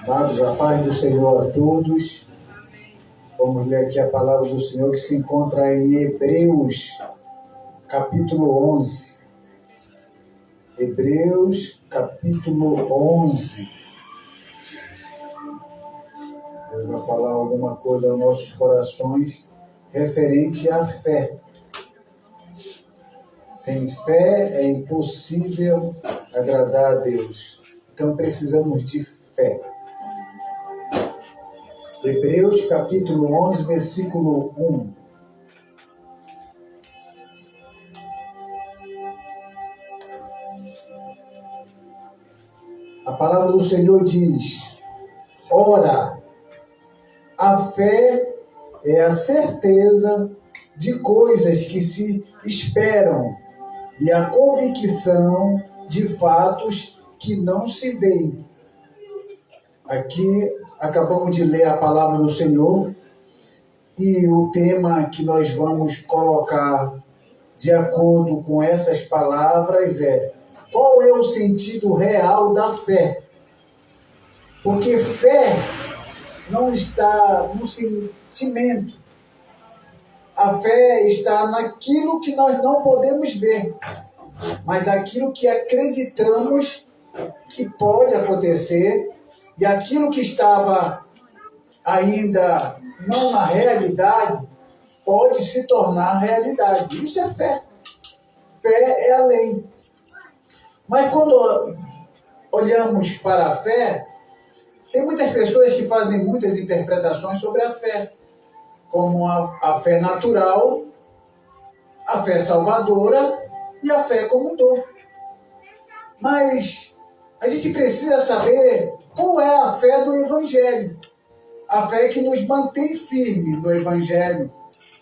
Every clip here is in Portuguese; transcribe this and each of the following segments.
Amados, a paz do Senhor a todos. Vamos ler aqui a palavra do Senhor que se encontra em Hebreus, capítulo 11. Hebreus, capítulo 11. Deus vai falar alguma coisa aos nossos corações referente à fé. Sem fé é impossível agradar a Deus. Então precisamos de fé. Hebreus capítulo 11, versículo 1. A palavra do Senhor diz: ora, a fé é a certeza de coisas que se esperam e a convicção de fatos que não se veem. Aqui acabamos de ler a palavra do Senhor e o tema que nós vamos colocar de acordo com essas palavras é: qual é o sentido real da fé? Porque fé não está no sentimento. A fé está naquilo que nós não podemos ver, mas aquilo que acreditamos que pode acontecer e aquilo que estava ainda não na realidade pode se tornar realidade. Isso é fé. Fé é além. Mas quando olhamos para a fé, tem muitas pessoas que fazem muitas interpretações sobre a fé, como a fé natural, a fé salvadora e a fé como dom. Mas a gente precisa saber qual é a fé do Evangelho. A fé que nos mantém firme no Evangelho.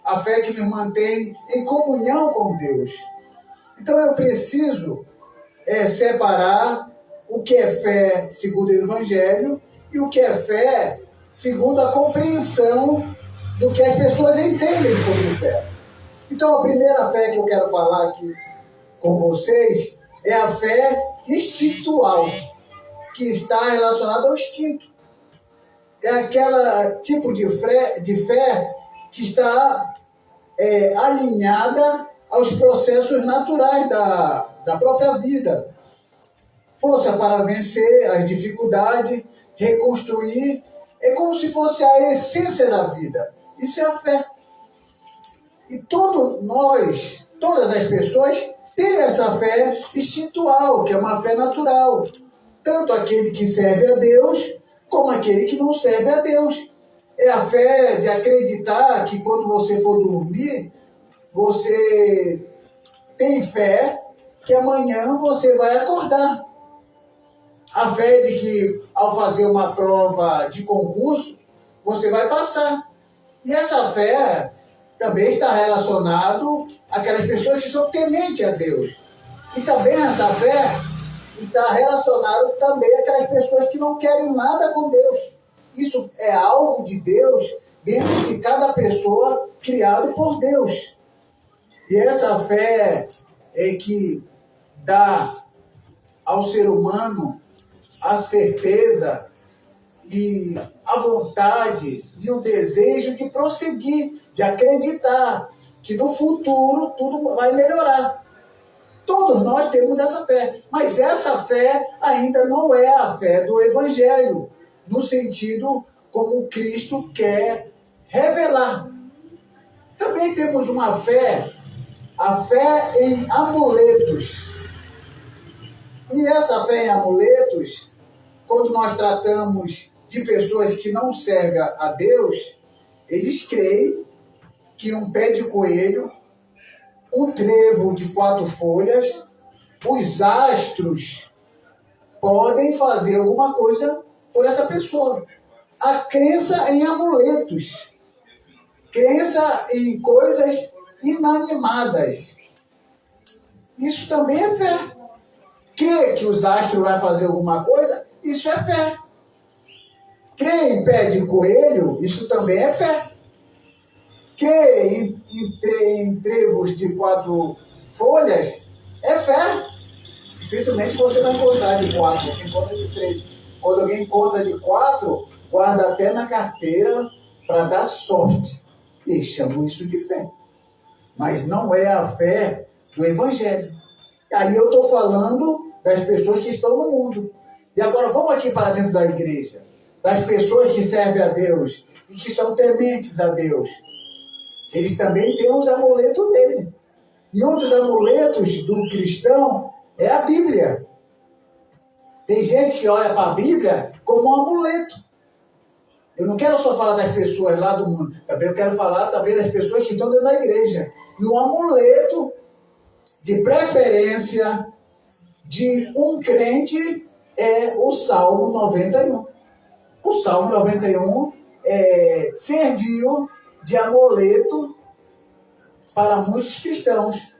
A fé que nos mantém em comunhão com Deus. Então eu preciso separar o que é fé segundo o Evangelho e o que é fé segundo a compreensão do que as pessoas entendem sobre fé. Então a primeira fé que eu quero falar aqui com vocês é a fé instintual, que está relacionada ao instinto. É aquela tipo de fé que está alinhada aos processos naturais da própria vida. Força para vencer as dificuldades, reconstruir, é como se fosse a essência da vida. Isso é a fé. E todas as pessoas têm essa fé instintual, que é uma fé natural. Tanto aquele que serve a Deus, como aquele que não serve a Deus. É a fé de acreditar que quando você for dormir, você tem fé que amanhã você vai acordar. A fé de que ao fazer uma prova de concurso, você vai passar. E essa fé também está relacionado àquelas pessoas que são tementes a Deus. E também essa fé está relacionado também àquelas pessoas que não querem nada com Deus. Isso é algo de Deus dentro de cada pessoa criado por Deus. E essa fé é que dá ao ser humano a certeza e a vontade e o desejo de prosseguir, de acreditar que no futuro tudo vai melhorar. Todos nós temos essa fé, mas essa fé ainda não é a fé do Evangelho, no sentido como Cristo quer revelar. Também temos uma fé, a fé em amuletos. E essa fé em amuletos, quando nós tratamos de pessoas que não servem a Deus, eles creem que um pé de coelho, um trevo de 4 folhas, os astros podem fazer alguma coisa por essa pessoa. A crença em amuletos, crença em coisas inanimadas. Isso também é fé. Crer que os astros vão fazer alguma coisa, isso é fé. Crer em pé de coelho, isso também é fé. Crer em trevos de 4 folhas, é fé. Dificilmente você vai encontrar de 4, você encontra de 3. Quando alguém encontra de 4, guarda até na carteira para dar sorte. E chamam isso de fé. Mas não é a fé do Evangelho. Aí eu estou falando das pessoas que estão no mundo. E agora vamos aqui para dentro da igreja. Das pessoas que servem a Deus e que são tementes a Deus. Eles também têm os amuletos dele. E um dos amuletos do cristão é a Bíblia. Tem gente que olha para a Bíblia como um amuleto. Eu não quero só falar das pessoas lá do mundo. Também eu quero falar também das pessoas que estão dentro da igreja. E um amuleto, de preferência, de um crente é o Salmo 91. O Salmo 91 serviu de amuleto para muitos cristãos.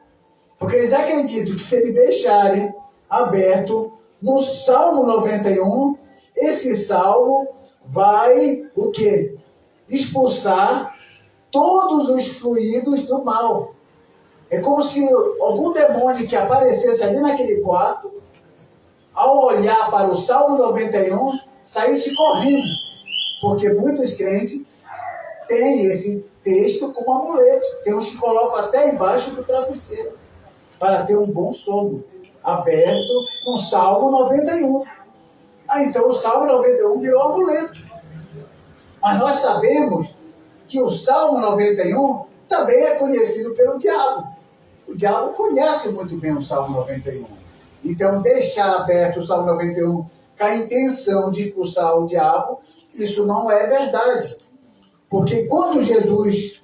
Porque eles acreditam que se eles deixarem aberto no Salmo 91, esse salmo vai o quê? Expulsar todos os fluidos do mal. É como se algum demônio que aparecesse ali naquele quarto, ao olhar para o Salmo 91, saísse correndo. Porque muitos crentes têm esse texto como amuleto. Tem uns que colocam até embaixo do travesseiro, para ter um bom sono, aberto no Salmo 91. Então o Salmo 91 virou amuleto. Mas nós sabemos que o Salmo 91 também é conhecido pelo diabo. O diabo conhece muito bem o Salmo 91. Então deixar aberto o Salmo 91 com a intenção de expulsar o diabo, isso não é verdade. Porque quando Jesus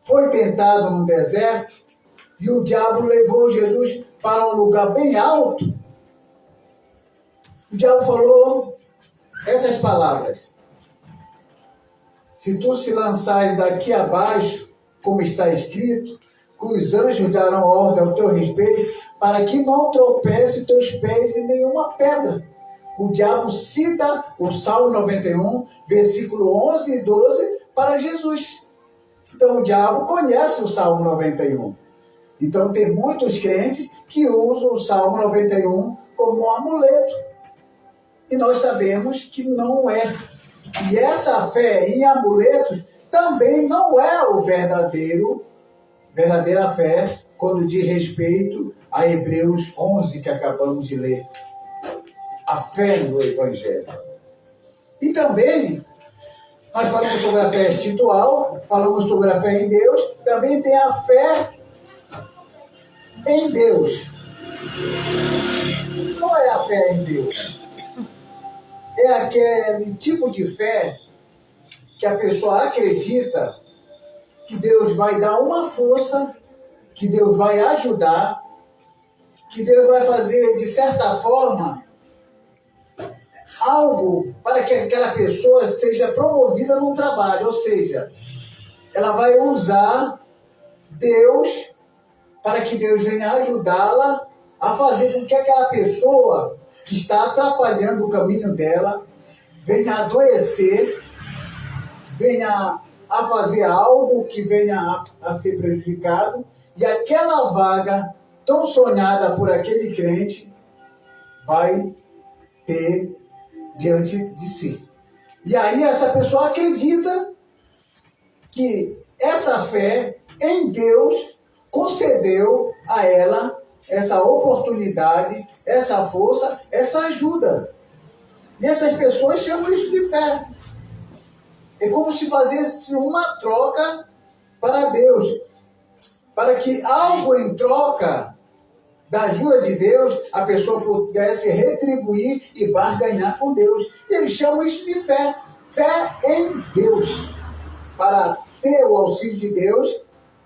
foi tentado no deserto, e o diabo levou Jesus para um lugar bem alto, o diabo falou essas palavras: se tu se lançares daqui abaixo, como está escrito, que os anjos darão ordem ao teu respeito, para que não tropece teus pés em nenhuma pedra. O diabo cita o Salmo 91, versículo 11 e 12, para Jesus. Então o diabo conhece o Salmo 91. Então tem muitos crentes que usam o Salmo 91 como um amuleto. E nós sabemos que não é. E essa fé em amuletos também não é o verdadeira fé, quando diz respeito a Hebreus 11, que acabamos de ler. A fé no Evangelho. E também, nós falamos sobre a fé espiritual, falamos sobre a fé em Deus, também tem a fé em Deus. Qual é a fé em Deus? É aquele tipo de fé que a pessoa acredita que Deus vai dar uma força, que Deus vai ajudar, que Deus vai fazer, de certa forma, algo para que aquela pessoa seja promovida num trabalho. Ou seja, ela vai usar Deus para que Deus venha ajudá-la a fazer com que aquela pessoa que está atrapalhando o caminho dela venha adoecer, venha a fazer algo que venha a ser prejudicado, e aquela vaga tão sonhada por aquele crente vai ter diante de si. E aí essa pessoa acredita que essa fé em Deus concedeu a ela essa oportunidade, essa força, essa ajuda. E essas pessoas chamam isso de fé. É como se fizesse uma troca para Deus, para que algo em troca da ajuda de Deus, a pessoa pudesse retribuir e barganhar com Deus. E eles chamam isso de fé. Fé em Deus. Para ter o auxílio de Deus,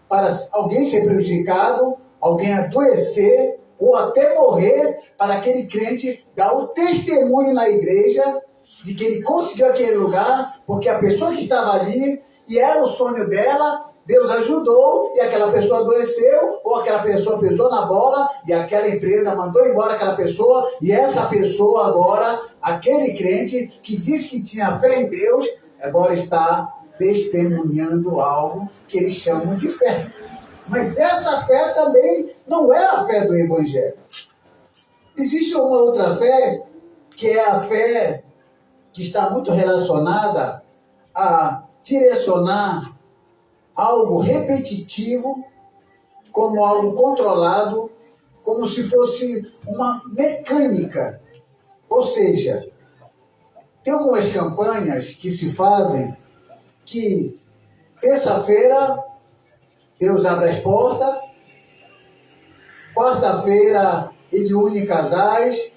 para alguém ser prejudicado, alguém adoecer, ou até morrer, para aquele crente dar o testemunho na igreja de que ele conseguiu aquele lugar, porque a pessoa que estava ali, e era o sonho dela, Deus ajudou, e aquela pessoa adoeceu, ou aquela pessoa pisou na bola, e aquela empresa mandou embora aquela pessoa, e essa pessoa agora, aquele crente que diz que tinha fé em Deus, agora está testemunhando algo que eles chamam de fé. Mas essa fé também não é a fé do Evangelho. Existe uma outra fé, que é a fé que está muito relacionada a direcionar algo repetitivo como algo controlado, como se fosse uma mecânica. Ou seja, tem algumas campanhas que se fazem que terça-feira Deus abre as portas, quarta-feira Ele une casais,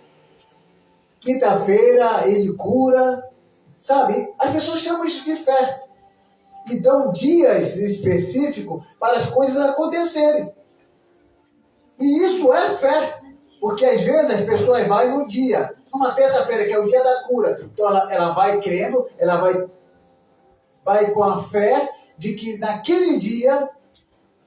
quinta-feira Ele cura, sabe? As pessoas chamam isso de fé e dão dias específicos para as coisas acontecerem. E isso é fé, porque às vezes as pessoas vão no dia, numa terça-feira, que é o dia da cura, então ela vai crendo, ela vai com a fé de que naquele dia,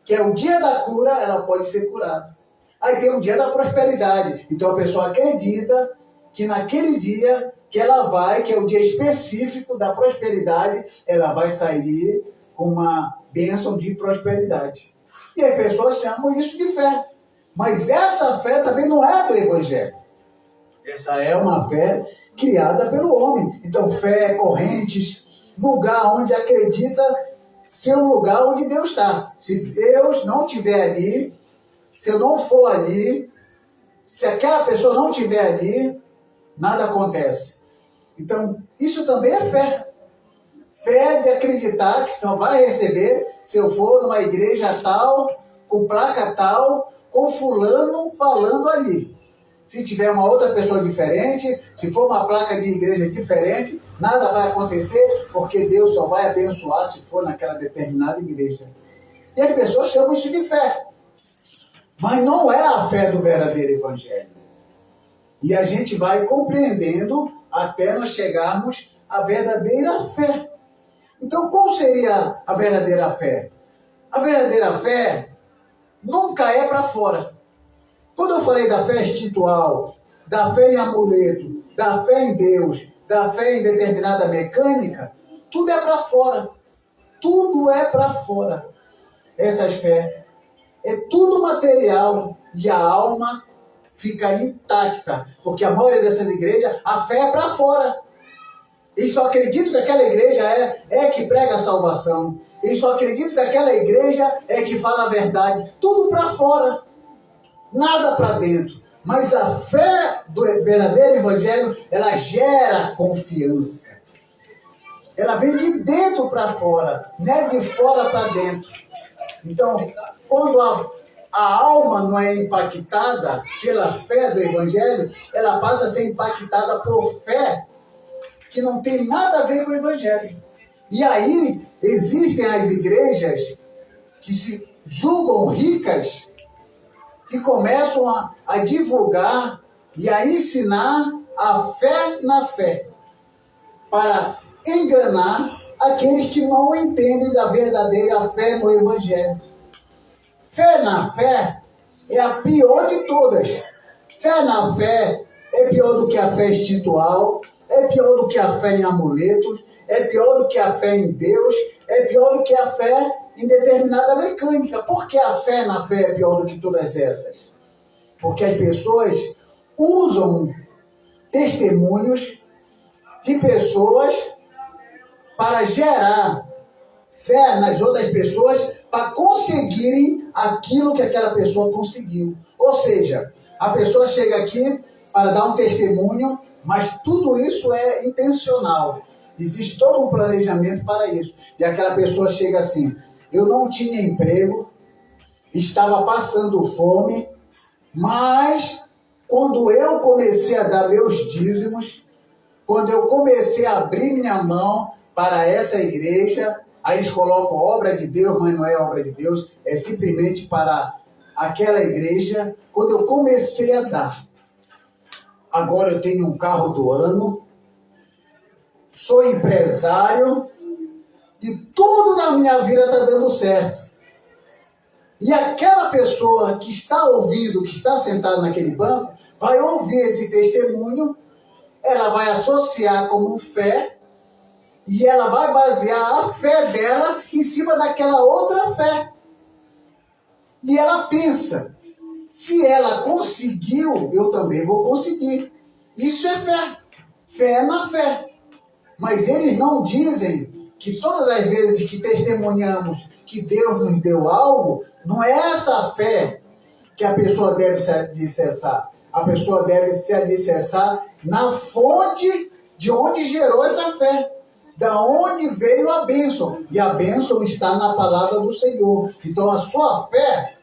que é o dia da cura, ela pode ser curada. Aí tem o dia da prosperidade, então a pessoa acredita que naquele dia que ela vai, que é o dia específico da prosperidade, ela vai sair com uma bênção de prosperidade. E as pessoas chamam isso de fé. Mas essa fé também não é do Evangelho. Essa é uma fé criada pelo homem. Então, fé, correntes, lugar onde acredita ser o lugar onde Deus está. Se Deus não estiver ali, se eu não for ali, se aquela pessoa não estiver ali, nada acontece. Então, isso também é fé. Fé de acreditar que só vai receber se eu for numa igreja tal, com placa tal, com fulano falando ali. Se tiver uma outra pessoa diferente, se for uma placa de igreja diferente, nada vai acontecer, porque Deus só vai abençoar se for naquela determinada igreja. E as pessoas chamam isso de fé. Mas não é a fé do verdadeiro evangelho. E a gente vai compreendendo até nós chegarmos à verdadeira fé. Então, qual seria a verdadeira fé? A verdadeira fé nunca é para fora. Quando eu falei da fé espiritual, da fé em amuleto, da fé em Deus, da fé em determinada mecânica, tudo é para fora. Tudo é para fora. Essas fé é tudo material e a alma fica intacta. Porque a maioria dessas igrejas, a fé é para fora. Eles só acreditam que aquela igreja é que prega a salvação. Eles só acreditam que aquela igreja é que fala a verdade. Tudo para fora. Nada para dentro. Mas a fé do verdadeiro evangelho, ela gera confiança. Ela vem de dentro para fora, não é de fora para dentro. Então, quando a alma não é impactada pela fé do evangelho, ela passa a ser impactada por fé que não tem nada a ver com o evangelho. E aí, existem as igrejas que se julgam ricas e começam a divulgar e a ensinar a fé na fé, para enganar aqueles que não entendem da verdadeira fé no evangelho. Fé na fé é a pior de todas. Fé na fé é pior do que a fé espiritual, é pior do que a fé em amuletos, é pior do que a fé em Deus, é pior do que a fé em determinada mecânica. Por que a fé na fé é pior do que todas essas? Porque as pessoas usam testemunhos de pessoas para gerar fé nas outras pessoas para conseguirem aquilo que aquela pessoa conseguiu. Ou seja, a pessoa chega aqui para dar um testemunho, mas tudo isso é intencional. Existe todo um planejamento para isso. E aquela pessoa chega assim: eu não tinha emprego, estava passando fome, mas quando eu comecei a dar meus dízimos, quando eu comecei a abrir minha mão para essa igreja, aí eles colocam obra de Deus, mas não é obra de Deus, é simplesmente para aquela igreja. Quando eu comecei a dar, agora eu tenho um carro do ano, sou empresário e tudo na minha vida está dando certo. E aquela pessoa que está ouvindo, que está sentada naquele banco, vai ouvir esse testemunho, ela vai associar como fé, e ela vai basear a fé dela em cima daquela outra fé. E ela pensa: se ela conseguiu, eu também vou conseguir. Isso é fé. Fé na fé. Mas eles não dizem que todas as vezes que testemunhamos que Deus nos deu algo, não é essa fé que a pessoa deve se alicerçar. A pessoa deve se alicerçar na fonte de onde gerou essa fé. Da onde veio a bênção. E a bênção está na palavra do Senhor. Então a sua fé,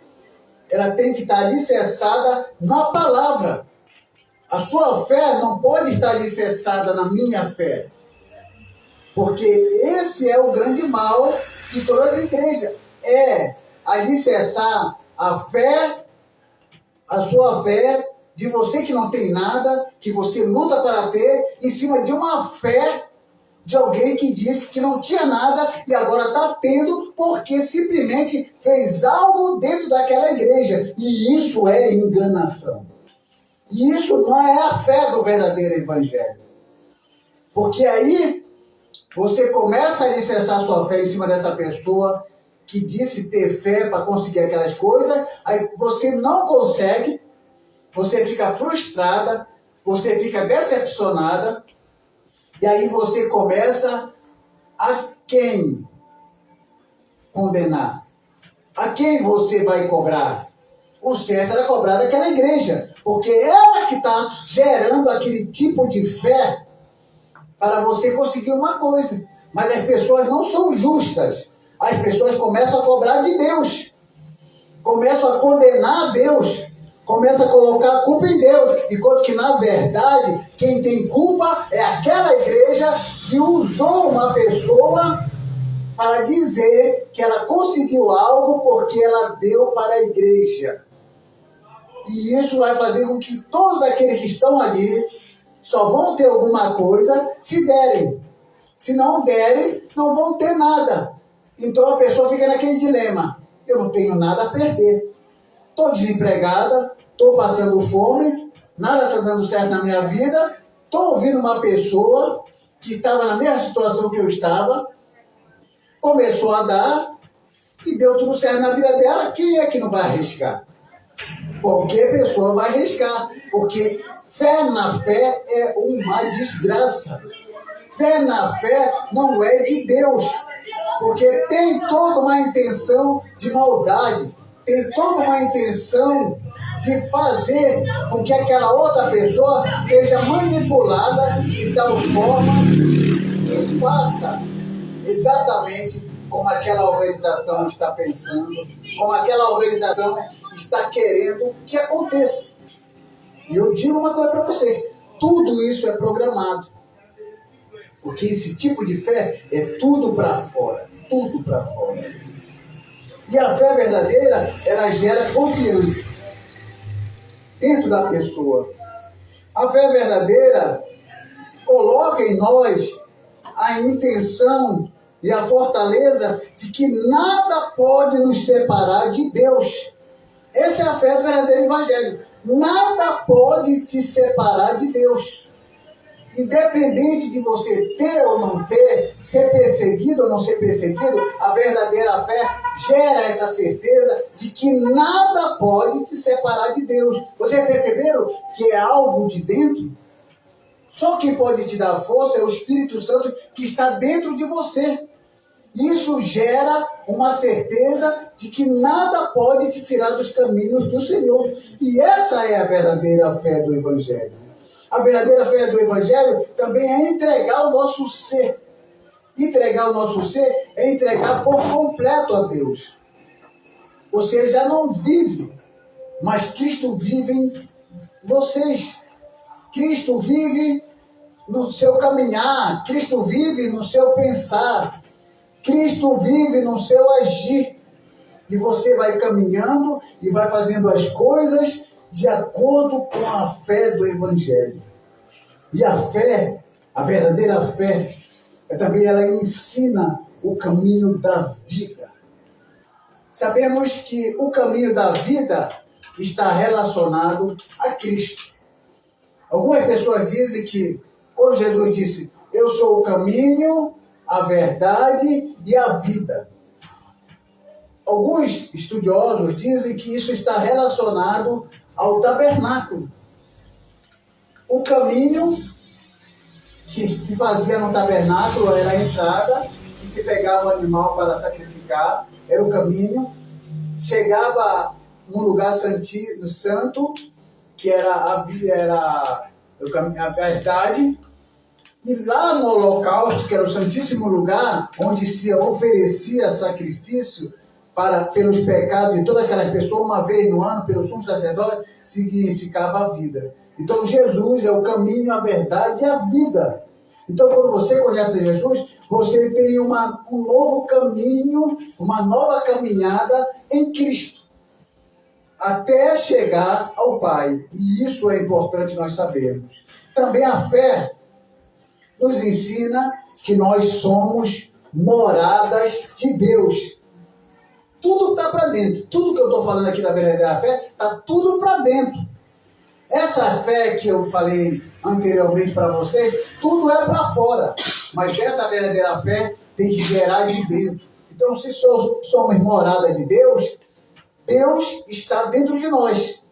ela tem que estar alicerçada na palavra. A sua fé não pode estar alicerçada na minha fé. Porque esse é o grande mal de todas as igrejas. É alicerçar a fé, a sua fé, de você que não tem nada, que você luta para ter, em cima de uma fé de alguém que disse que não tinha nada e agora está tendo porque simplesmente fez algo dentro daquela igreja. E isso é enganação. E isso não é a fé do verdadeiro evangelho. Porque aí você começa a alicerçar sua fé em cima dessa pessoa que disse ter fé para conseguir aquelas coisas, aí você não consegue, você fica frustrada, você fica decepcionada, e aí você começa a quem condenar? A quem você vai cobrar? O certo era cobrar daquela igreja, porque ela que está gerando aquele tipo de fé para você conseguir uma coisa. Mas as pessoas não são justas. As pessoas começam a cobrar de Deus. Começam a condenar a Deus. Começam a colocar a culpa em Deus. Enquanto que, na verdade, quem tem culpa é aquela igreja que usou uma pessoa para dizer que ela conseguiu algo porque ela deu para a igreja. E isso vai fazer com que todos aqueles que estão ali só vão ter alguma coisa se derem. Se não derem, não vão ter nada. Então a pessoa fica naquele dilema. Eu não tenho nada a perder. Estou desempregada, estou passando fome, nada está dando certo na minha vida. Estou ouvindo uma pessoa que estava na mesma situação que eu estava, começou a dar e deu tudo certo na vida dela. Quem é que não vai arriscar? Qualquer pessoa vai arriscar, porque fé na fé é uma desgraça. Fé na fé não é de Deus, porque tem toda uma intenção de maldade, tem toda uma intenção de fazer com que aquela outra pessoa seja manipulada de tal forma que faça exatamente como aquela organização está pensando, como aquela organização está querendo que aconteça. E eu digo uma coisa para vocês, tudo isso é programado. Porque esse tipo de fé é tudo para fora, tudo para fora. E a fé verdadeira, ela gera confiança dentro da pessoa. A fé verdadeira coloca em nós a intenção e a fortaleza de que nada pode nos separar de Deus. Essa é a fé do verdadeiro evangelho. Nada pode te separar de Deus. Independente de você ter ou não ter, ser perseguido ou não ser perseguido, a verdadeira fé gera essa certeza de que nada pode te separar de Deus. Vocês perceberam que é algo de dentro? Só quem pode te dar força é o Espírito Santo que está dentro de você. Isso gera uma certeza de que nada pode te tirar dos caminhos do Senhor. E essa é a verdadeira fé do Evangelho. A verdadeira fé do Evangelho também é entregar o nosso ser. Entregar o nosso ser é entregar por completo a Deus. Você já não vive, mas Cristo vive em vocês. Cristo vive no seu caminhar. Cristo vive no seu pensar. Cristo vive no seu agir. E você vai caminhando e vai fazendo as coisas de acordo com a fé do Evangelho. E a fé, a verdadeira fé, também ela ensina o caminho da vida. Sabemos que o caminho da vida está relacionado a Cristo. Algumas pessoas dizem que, quando Jesus disse, eu sou o caminho, a verdade e a vida. Alguns estudiosos dizem que isso está relacionado ao tabernáculo. O caminho que se fazia no tabernáculo era a entrada, que se pegava o animal para sacrificar, era o caminho. Chegava num lugar santo, que era a verdade, e lá no holocausto, que era o santíssimo lugar, onde se oferecia sacrifício pelos pecados de todas aquelas pessoas, uma vez no ano, pelo sumo sacerdote, significava a vida. Então Jesus é o caminho, a verdade e a vida. Então quando você conhece Jesus, você tem um novo caminho, uma nova caminhada em Cristo, até chegar ao Pai. E isso é importante nós sabermos. Também a fé nos ensina que nós somos moradas de Deus. Tudo está para dentro. Tudo que eu estou falando aqui da verdadeira fé, está tudo para dentro. Essa fé que eu falei anteriormente para vocês, tudo é para fora. Mas essa verdadeira fé tem que gerar de dentro. Então, se somos morada de Deus, Deus está dentro de nós.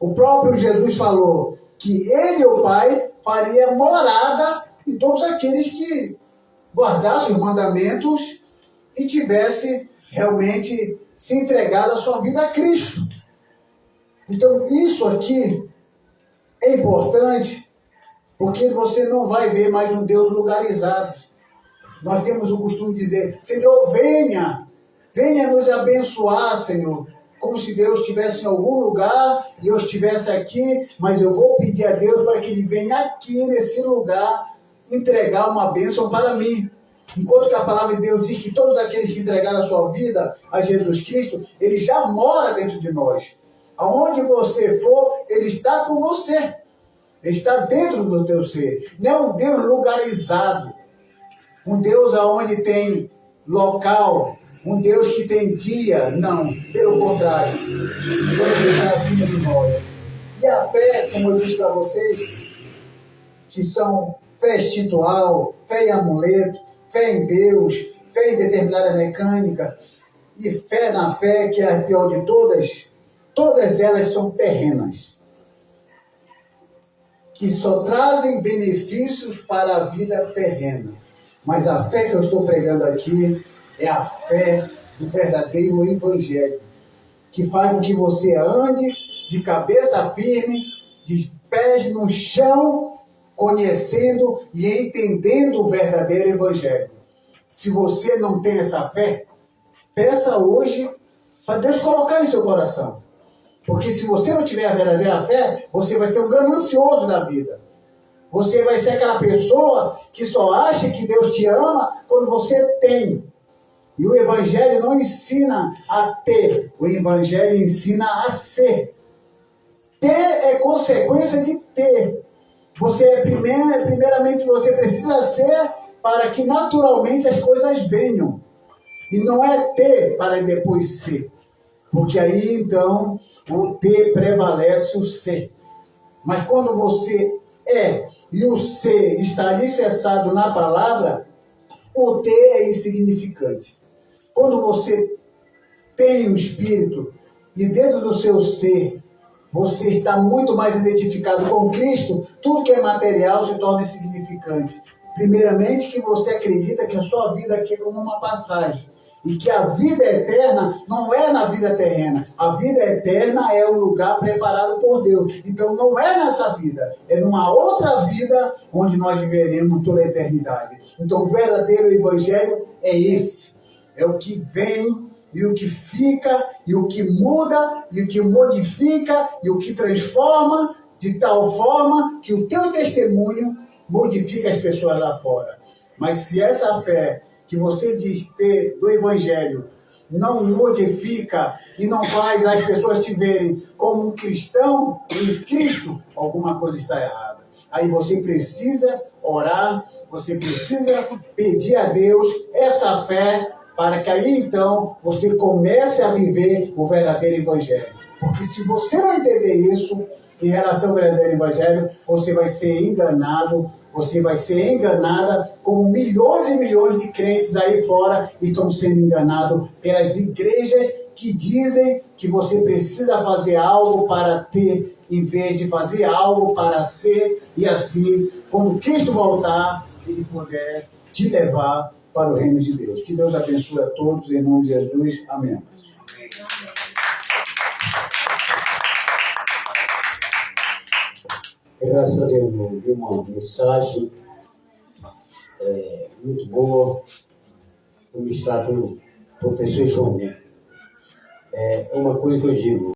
O próprio Jesus falou que Ele, o Pai, faria morada em todos aqueles que guardassem os mandamentos e tivessem realmente se entregado a sua vida a Cristo. Então, isso aqui é importante, porque você não vai ver mais um Deus lugarizado. Nós temos o costume de dizer: Senhor, venha nos abençoar, Senhor. Como se Deus estivesse em algum lugar e eu estivesse aqui, mas eu vou pedir a Deus para que Ele venha aqui nesse lugar entregar uma bênção para mim. Enquanto que a palavra de Deus diz que todos aqueles que entregaram a sua vida a Jesus Cristo, Ele já mora dentro de nós. Aonde você for, Ele está com você. Ele está dentro do teu ser. Não é um Deus lugarizado. Um Deus aonde tem local. Um Deus que tem dia. Não, pelo contrário. Ele está acima de nós. E a fé, como eu disse para vocês, que são fé espiritual, fé em amuleto, fé em Deus, fé em determinada mecânica e fé na fé, que é a pior de todas elas são terrenas, que só trazem benefícios para a vida terrena. Mas a fé que eu estou pregando aqui é a fé do verdadeiro Evangelho, que faz com que você ande de cabeça firme, de pés no chão, conhecendo e entendendo o verdadeiro Evangelho. Se você não tem essa fé, peça hoje para Deus colocar em seu coração. Porque se você não tiver a verdadeira fé, você vai ser um ganancioso da vida. Você vai ser aquela pessoa que só acha que Deus te ama quando você tem. E o Evangelho não ensina a ter, o Evangelho ensina a ser. Ter é consequência de ter. Primeiramente você precisa ser para que naturalmente as coisas venham. E não é ter para depois ser. Porque aí então o ter prevalece o ser. Mas quando você é e o ser está alicerçado na palavra, o ter é insignificante. Quando você tem o Espírito e dentro do seu ser você está muito mais identificado com Cristo, tudo que é material se torna insignificante. Primeiramente que você acredita que a sua vida aqui é como uma passagem. E que a vida eterna não é na vida terrena. A vida eterna é o lugar preparado por Deus. Então não é nessa vida. É numa outra vida onde nós viveremos toda a eternidade. Então o verdadeiro Evangelho é esse. É o que vem e o que fica e o que muda e o que modifica e o que transforma de tal forma que o teu testemunho modifica as pessoas lá fora. Mas se essa fé que você diz ter do Evangelho não modifica e não faz as pessoas te verem como um cristão em Cristo, alguma coisa está errada. Aí você precisa orar, você precisa pedir a Deus essa fé para que aí então você comece a viver o verdadeiro Evangelho. Porque se você não entender isso em relação ao verdadeiro Evangelho, você vai ser enganado. Você vai ser enganada como milhões e milhões de crentes daí fora estão sendo enganados pelas igrejas que dizem que você precisa fazer algo para ter, em vez de fazer algo para ser. E assim, quando Cristo voltar, ele puder te levar para o reino de Deus. Que Deus abençoe a todos, em nome de Jesus. Amém. Graças a Deus, eu vi uma mensagem muito boa, ministrada pelo professor João. É uma coisa que eu digo.